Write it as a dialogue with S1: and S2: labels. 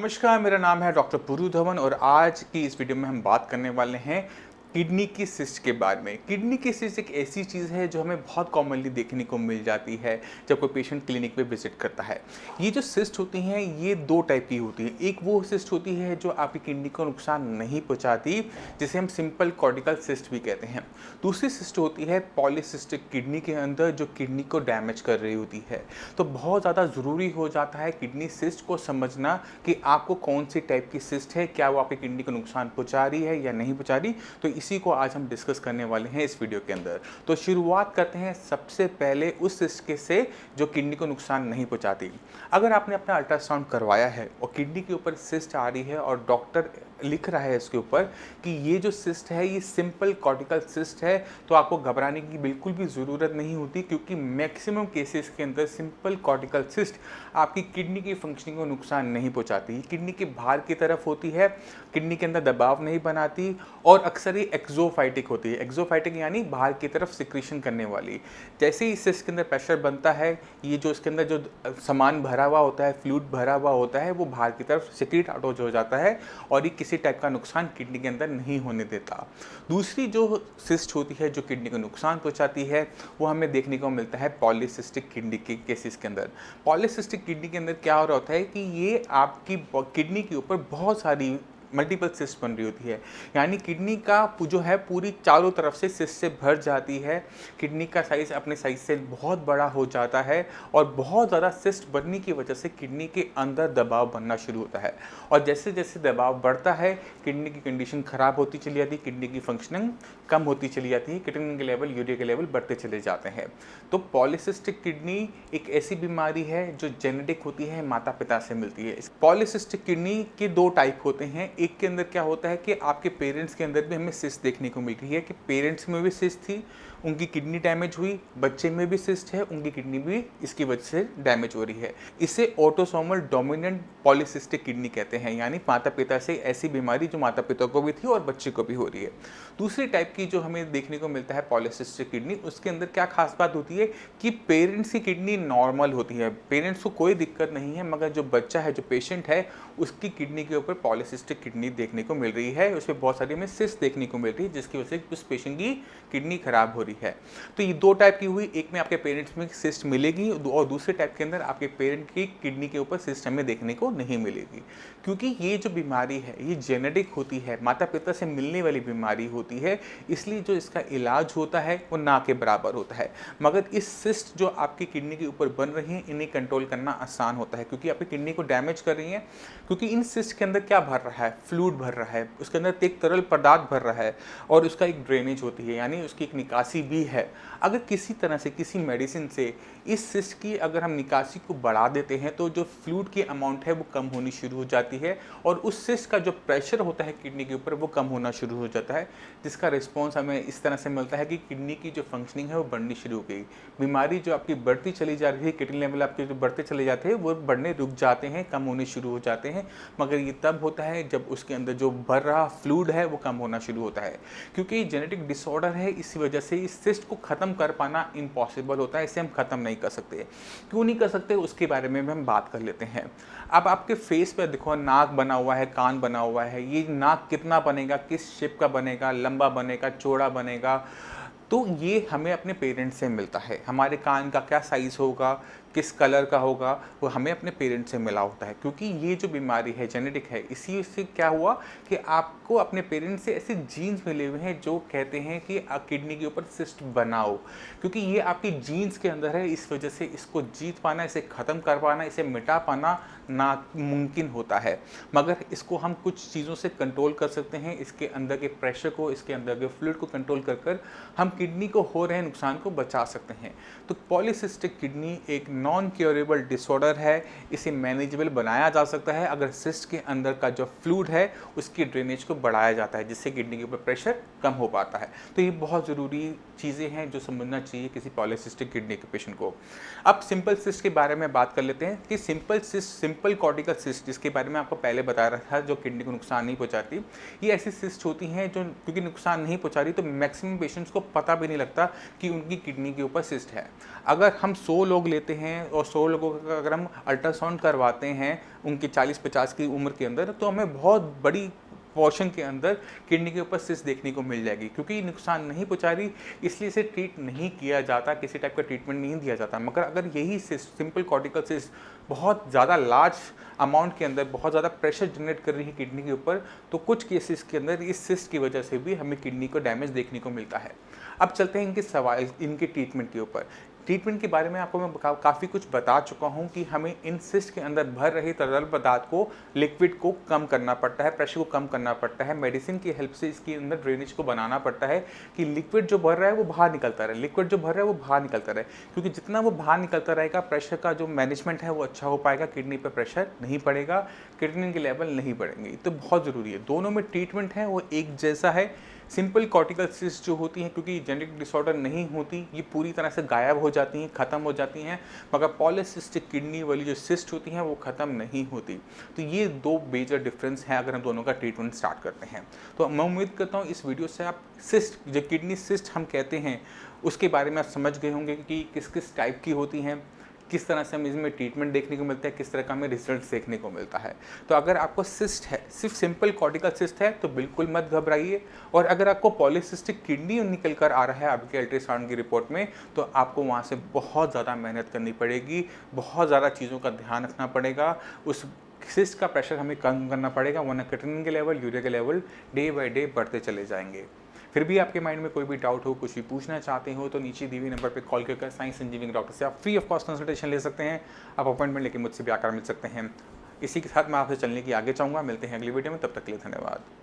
S1: नमस्कार, मेरा नाम है डॉक्टर पुरु धवन और आज की इस वीडियो में हम बात करने वाले हैं किडनी की सिस्ट के बारे में। किडनी की सिस्ट एक ऐसी चीज़ है जो हमें बहुत कॉमनली देखने को मिल जाती है जब कोई पेशेंट क्लिनिक में विजिट करता है। ये जो सिस्ट होती हैं ये दो टाइप की होती है। एक वो सिस्ट होती है जो आपकी किडनी को नुकसान नहीं पहुंचाती, जिसे हम सिंपल कॉर्टिकल सिस्ट भी कहते हैं। दूसरी सिस्ट होती है पॉलीसिस्टिक किडनी के अंदर, जो किडनी को डैमेज कर रही होती है। तो बहुत ज़्यादा ज़रूरी हो जाता है किडनी सिस्ट को समझना कि आपको कौन सी टाइप की सिस्ट है, क्या वो आपकी किडनी को नुकसान पहुंचा रही है या नहीं पहुंचा रही। तो इसी को आज हम डिस्कस करने वाले हैं इस वीडियो के अंदर। तो शुरुआत करते हैं सबसे पहले उस सिस्ट के से जो किडनी को नुकसान नहीं पहुंचाती। अगर आपने अपना अल्ट्रासाउंड करवाया है और किडनी के ऊपर सिस्ट आ रही है और डॉक्टर लिख रहा है इसके ऊपर कि ये जो सिस्ट है ये सिंपल कॉर्टिकल सिस्ट है, तो आपको घबराने की बिल्कुल भी ज़रूरत नहीं होती, क्योंकि मैक्सिमम केसेस के अंदर सिंपल कॉर्टिकल सिस्ट आपकी किडनी की फंक्शनिंग को नुकसान नहीं पहुंचाती। किडनी के बाहर की तरफ होती है, किडनी के अंदर दबाव नहीं बनाती और अक्सर ही एक्सोफाइटिक होती है। एक्सोफाइटिक यानी बाहर की तरफ सिक्रीशन करने वाली। जैसे ही सिस्ट के अंदर प्रेशर बनता है, ये जो इसके अंदर जो सामान भरा हुआ होता है, फ्लूइड भरा हुआ होता है, वो बाहर की तरफ सिक्रीट आउट हो जाता है और ये किसी टाइप का नुकसान किडनी के अंदर नहीं होने देता। दूसरी जो सिस्ट होती है जो किडनी को नुकसान पहुंचाती है, वो हमें देखने को मिलता है पॉलीसिस्टिक किडनी के केसेस के अंदर। पॉलीसिस्टिक किडनी के अंदर क्या हो रहा होता है कि ये आपकी किडनी के ऊपर बहुत सारी मल्टीपल सिस्ट बन रही होती है, यानी किडनी का जो है पूरी चारों तरफ से सिस्ट से भर जाती है। किडनी का साइज़ अपने साइज से बहुत बड़ा हो जाता है और बहुत ज़्यादा सिस्ट बनने की वजह से किडनी के अंदर दबाव बनना शुरू होता है और जैसे जैसे दबाव बढ़ता है किडनी की कंडीशन ख़राब होती चली जाती है, किडनी की फंक्शनिंग कम होती चली जाती है, किडनी के लेवल, यूरिया के लेवल बढ़ते चले जाते हैं। तो पॉलीसिस्टिक किडनी एक ऐसी बीमारी है जो जेनेटिक होती है, माता पिता से मिलती है। पॉलीसिस्टिक किडनी के दो टाइप होते हैं। एक के अंदर क्या होता है कि आपके पेरेंट्स के अंदर भी हमें सिस्ट देखने को मिल रही है कि पेरेंट्स में भी सिस्ट थी, उनकी किडनी डैमेज हुई, बच्चे में भी सिस्ट है, उनकी किडनी भी इसकी वजह से डैमेज हो रही है। इसे ऑटोसोमल डोमिनेंट पॉलीसिस्टिक किडनी कहते हैं, यानी माता पिता से ऐसी बीमारी जो माता पिता को भी थी और बच्चे को भी हो रही है। दूसरी टाइप की जो हमें देखने को मिलता है पॉलीसिस्टिक किडनी, उसके अंदर क्या खास बात होती है कि पेरेंट्स की किडनी नॉर्मल होती है, पेरेंट्स को कोई दिक्कत नहीं है, मगर जो बच्चा है, जो पेशेंट है, उसकी किडनी के ऊपर पॉलीसिस्टिक किडनी देखने को मिल रही है, उसमें बहुत सारी हमें सिस्ट देखने को मिल रही है, जिसकी वजह से उस पेशेंट की किडनी खराब हो रही है। तो ये दो टाइप की हुई, एक में आपके पेरेंट्स में सिस्ट मिलेगी और दूसरे टाइप के अंदर आपके पेरेंट की किडनी के ऊपर सिस्ट हमें देखने को नहीं मिलेगी, क्योंकि ये जो बीमारी है ये जेनेटिक होती है, माता पिता से मिलने वाली बीमारी होती है, इसलिए जो इसका इलाज होता है वो ना के बराबर होता है। मगर इस सिस्ट जो आपकी किडनी के ऊपर बन रही हैं, इन्हें कंट्रोल करना आसान होता है, क्योंकि आपकी किडनी को डैमेज कर रही हैं। क्योंकि इन सिस्ट के अंदर क्या भर रहा है, फ्लूइड भर रहा है, उसके अंदर एक तरल पदार्थ भर रहा है और उसका एक ड्रेनेज होती है, यानी उसकी एक निकासी भी है। अगर किसी तरह से, किसी मेडिसिन से इस सिस्ट की अगर हम निकासी को बढ़ा देते हैं तो जो फ्लूइड की अमाउंट है वो कम होनी शुरू हो जाती है और उस सिस्ट का जो प्रेशर होता है किडनी के ऊपर वो कम होना शुरू हो जाता है, जिसका रिस्पॉन्स हमें इस तरह से मिलता है कि किडनी की जो फंक्शनिंग है वो बढ़नी शुरू हो गई। बीमारी जो आपकी बढ़ती चली जा रही है, किडनी लेवल आपके जो बढ़ते चले जाते हैं वो बढ़ने रुक जाते हैं, कम होने शुरू हो जाते हैं, मगर ये तब होता है जब उसके अंदर जो भर रहा फ्लूइड है वो कम होना शुरू होता है। क्योंकि ये जेनेटिक डिसऑर्डर है, इसी वजह से इस सिस्ट को ख़त्म कर पाना इम्पॉसिबल होता है, इसे हम ख़त्म नहीं कर सकते। क्यों नहीं कर सकते उसके बारे में भी हम बात कर लेते हैं। अब आपके फेस पे देखो, नाक बना हुआ है, कान बना हुआ है, ये नाक कितना बनेगा, किस शेप का बनेगा, लंबा बनेगा, चौड़ा बनेगा, तो ये हमें अपने पेरेंट्स से मिलता है। हमारे कान का क्या साइज़ होगा, किस कलर का होगा, वो हमें अपने पेरेंट्स से मिला होता है। क्योंकि ये जो बीमारी है जेनेटिक है, इसी से क्या हुआ कि आपको अपने पेरेंट्स से ऐसे जीन्स मिले हुए हैं जो कहते हैं कि किडनी के ऊपर सिस्ट बनाओ, क्योंकि ये आपकी जीन्स के अंदर है। इस वजह से इसको जीत पाना, इसे ख़त्म कर पाना, इसे मिटा पाना नामुमकिन होता है, मगर इसको हम कुछ चीज़ों से कंट्रोल कर सकते हैं। इसके अंदर के प्रेशर को, इसके अंदर के फ्लूइड को कंट्रोल कर कर हम किडनी को हो रहे नुकसान को बचा सकते हैं। तो पॉलीसिस्टिक किडनी एक नॉन क्योरेबल डिसऑर्डर है, इसे मैनेजेबल बनाया जा सकता है अगर सिस्ट के अंदर का जो फ्लूइड है उसकी ड्रेनेज को बढ़ाया जाता है, जिससे किडनी के ऊपर प्रेशर कम हो पाता है। तो ये बहुत ज़रूरी चीज़ें हैं जो समझना चाहिए किसी पॉलीसिस्टिक किडनी के पेशेंट को। अब सिंपल सिस्ट के बारे में बात कर लेते हैं कि simple cyst, simple cortical cyst, जिसके बारे में आपको पहले बता रहा था, जो किडनी को नुकसान नहीं पहुंचाती, ये ऐसी सिस्ट होती हैं जो क्योंकि नुकसान नहीं पहुंचा रही तो मैक्सिमम पेशेंट्स को पता भी नहीं लगता कि उनकी किडनी के ऊपर सिस्ट है। अगर हम 100 लोग लेते हैं हैं और 100 लोगों का अगर हम अल्ट्रासाउंड करवाते हैं उनकी 40-50 की उम्र के अंदर, तो हमें बहुत बड़ी पोर्शन के अंदर किडनी के ऊपर सिस्ट देखने को मिल जाएगी, क्योंकि ये नुकसान नहीं पहुंचा रही, इसलिए इसे ट्रीट नहीं किया जाता, किसी टाइप का ट्रीटमेंट नहीं दिया जाता। मगर अगर यही सिस्ट, सिंपल कॉर्टिकल सिस्ट, बहुत ज़्यादा लार्ज अमाउंट के अंदर बहुत ज़्यादा प्रेशर जनरेट कर रही है किडनी के ऊपर, तो कुछ केसेस के अंदर इस सिस्ट की वजह से भी हमें किडनी को डैमेज देखने को मिलता है। अब चलते हैं इनके सवाल, इनके ट्रीटमेंट के ऊपर। ट्रीटमेंट के बारे में आपको मैं काफ़ी कुछ बता चुका हूं कि हमें इन सिस्ट के अंदर भर रहे तरल पदार्थ को, लिक्विड को कम करना पड़ता है, प्रेशर को कम करना पड़ता है, मेडिसिन की हेल्प से इसके अंदर ड्रेनेज को बनाना पड़ता है कि लिक्विड जो भर रहा है वो बाहर निकलता रहे, लिक्विड जो भर रहा है वो बाहर निकलता रहे, क्योंकि जितना वो बाहर निकलता रहेगा प्रेशर का जो मैनेजमेंट है वो अच्छा हो पाएगा, किडनी पर प्रेशर नहीं पड़ेगा, किडनी के लेवल नहीं बढ़ेंगे। तो बहुत ज़रूरी है, दोनों में ट्रीटमेंट है वो एक जैसा है। सिंपल कॉर्टिकल सिस्ट जो होती हैं, क्योंकि जेनेटिक डिसऑर्डर नहीं होती, ये पूरी तरह से गायब हो जाती हैं, ख़त्म हो जाती हैं, मगर पॉलीसिस्टिक किडनी वाली जो सिस्ट होती हैं वो ख़त्म नहीं होती। तो ये दो मेजर डिफरेंस हैं अगर हम दोनों का ट्रीटमेंट स्टार्ट करते हैं। तो मैं उम्मीद करता हूँ इस वीडियो से आप सिस्ट, जो किडनी सिस्ट हम कहते हैं, उसके बारे में आप समझ गए होंगे कि किस किस टाइप की होती हैं, किस तरह से हमें इसमें ट्रीटमेंट देखने को मिलता है, किस तरह का हमें रिजल्ट देखने को मिलता है। तो अगर आपको सिस्ट है, सिर्फ सिंपल कॉर्टिकल सिस्ट है, तो बिल्कुल मत घबराइए। और अगर आपको पॉलीसिस्टिक किडनी निकल कर आ रहा है आपके अल्ट्रासाउंड की रिपोर्ट में, तो आपको वहाँ से बहुत ज़्यादा मेहनत करनी पड़ेगी, बहुत ज़्यादा चीज़ों का ध्यान रखना पड़ेगा, उस सिस्ट का प्रेशर हमें कम करना पड़ेगा, वरना क्रिएटिनिन के लेवल, यूरिया के लेवल डे बाय डे बढ़ते चले जाएंगे। फिर भी आपके माइंड में कोई भी डाउट हो, कुछ भी पूछना चाहते हो, तो नीचे दी हुई नंबर पे कॉल करके साइंस संजीवनी डॉक्टर से आप फ्री ऑफ कॉस्ट कंसल्टेशन ले सकते हैं। आप अपॉइंटमेंट लेके मुझसे भी आकर मिल सकते हैं। इसी के साथ मैं आपसे चलने की आगे चाहूँगा। मिलते हैं अगली वीडियो में, तब तक के लिए धन्यवाद।